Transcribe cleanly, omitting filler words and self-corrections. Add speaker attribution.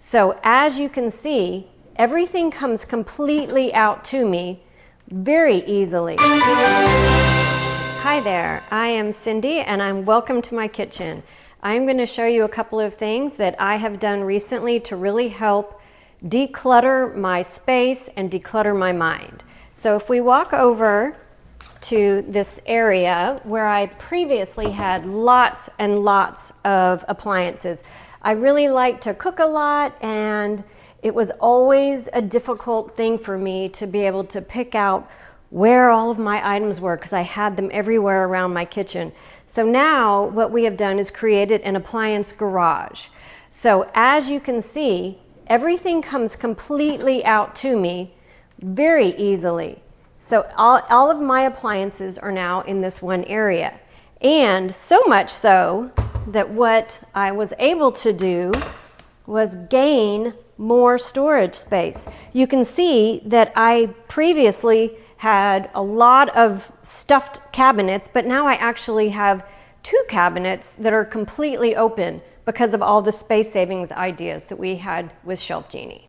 Speaker 1: So as you can see, everything comes completely out to me very easily. Hi there, I am Cindy and welcome to my kitchen. I'm going to show you a couple of things that I have done recently to really help declutter my space and declutter my mind. So if we walk over to this area where I previously had lots and lots of appliances. I really like to cook a lot, and it was always a difficult thing for me to be able to pick out where all of my items were because I had them everywhere around my kitchen. So now what we have done is created an appliance garage. So as you can see, everything comes completely out to me very easily. So all of my appliances are now in this one area. And so much so that what I was able to do was gain more storage space. You can see that I previously had a lot of stuffed cabinets, but now I actually have 2 cabinets that are completely open because of all the space savings ideas that we had with Shelf Genie.